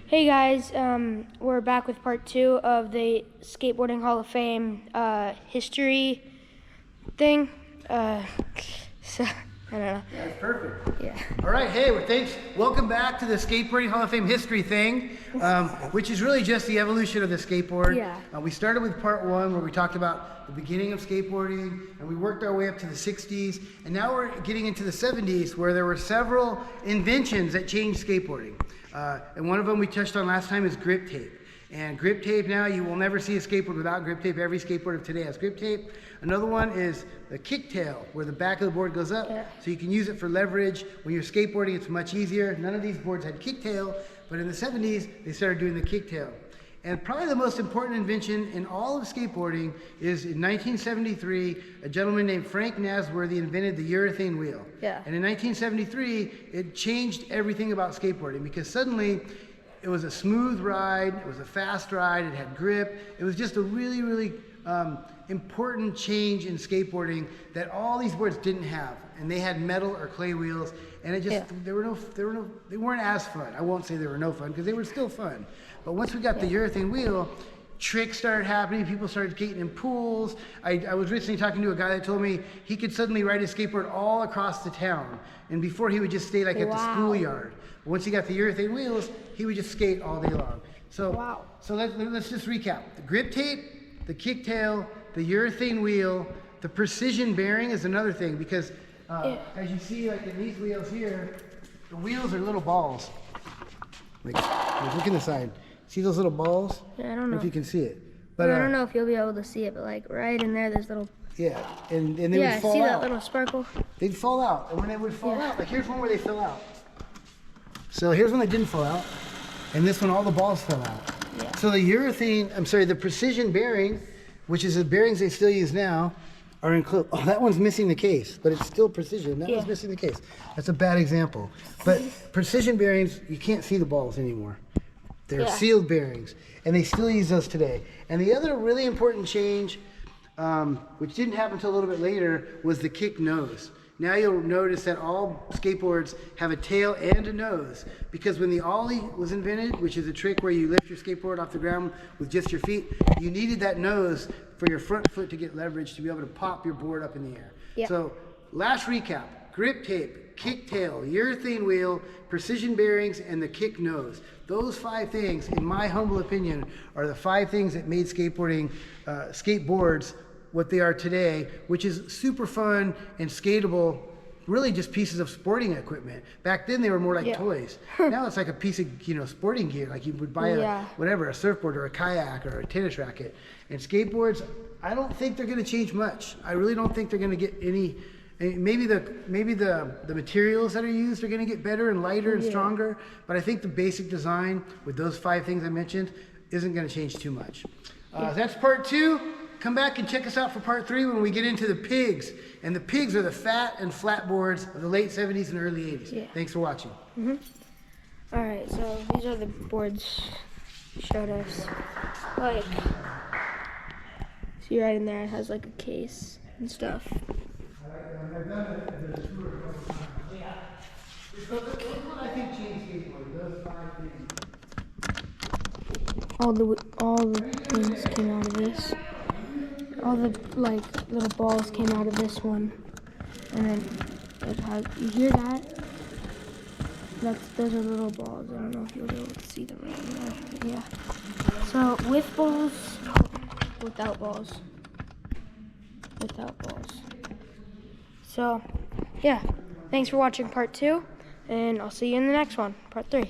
Hey guys, we're back with part 2 of the Skateboarding Hall of Fame history thing. So, I don't know. Yeah, it's perfect. Yeah. All right, hey, well, thanks. Welcome back to the Skateboarding Hall of Fame history thing, which is really just the evolution of the skateboard. Yeah. We started with part 1 where we talked about the beginning of skateboarding, and we worked our way up to the 60s, and now we're getting into the 70s where there were several inventions that changed skateboarding. And one of them we touched on last time is grip tape. And grip tape now, you will never see a skateboard without grip tape. Every skateboard of today has grip tape. Another one is the kicktail, where the back of the board goes up, so you can use it for leverage. When you're skateboarding, it's much easier. None of these boards had kicktail, but in the 70s, they started doing the kicktail. And probably the most important invention in all of skateboarding is in 1973, a gentleman named Frank Nasworthy invented the urethane wheel. Yeah. And in 1973, it changed everything about skateboarding because suddenly it was a smooth ride, it was a fast ride, it had grip. It was just a really, really important change in skateboarding that all these boards didn't have. And they had metal or clay wheels, and it just they weren't as fun. I won't say they were no fun because they were still fun. But once we got the urethane wheel, tricks started happening. People started skating in pools. I was recently talking to a guy that told me he could suddenly ride his skateboard all across the town. And before he would just stay like at the schoolyard. But once he got the urethane wheels, he would just skate all day long. So, so let's just recap. The grip tape, the kicktail, the urethane wheel, the precision bearing is another thing because as you see, like in these wheels here, the wheels are little balls. Like look in the side. See those little balls? Yeah, I don't know if you can see it. But I don't know if you'll be able to see it, but like right in there, there's little. Yeah, and they would fall out. Yeah, see that little sparkle? They'd fall out, and when they would fall out, like here's one where they fell out. So here's one that didn't fall out, and this one all the balls fell out. Yeah. So the precision bearing, which is the bearings they still use now, are included. Oh, that one's missing the case, but it's still precision. That one's missing the case. That's a bad example. But precision bearings, you can't see the balls anymore. They're sealed bearings, and they still use those today. And the other really important change, which didn't happen until a little bit later, was the kick nose. Now you'll notice that all skateboards have a tail and a nose, because when the ollie was invented, which is a trick where you lift your skateboard off the ground with just your feet, you needed that nose for your front foot to get leverage to be able to pop your board up in the air. Yeah. So last recap, grip tape, kicktail, urethane wheel, precision bearings, and the kick nose. Those 5 things, in my humble opinion, are the 5 things that made skateboards what they are today, which is super fun and skatable, really just pieces of sporting equipment. Back then they were more like toys. Now it's like a piece of sporting gear, like you would buy a surfboard or a kayak or a tennis racket. And skateboards, I don't think they're going to change much. I really don't think they're going to get any. Maybe the materials that are used are going to get better and lighter and stronger, but I think the basic design with those 5 things I mentioned isn't going to change too much. That's part 2. Come back and check us out for part 3 when we get into the pigs. And the pigs are the fat and flat boards of the late 70s and early 80s. Yeah. Thanks for watching. All right, so these are the boards you showed us. Like, see right in there, it has like a case and stuff. All the things came out of this. All the little balls came out of this one, and then it has. You hear that? Those are little balls. I don't know if you'll be able to see them right there. Yeah. So with balls, without balls. Without balls. So, yeah. Thanks for watching part 2, and I'll see you in the next one, part 3.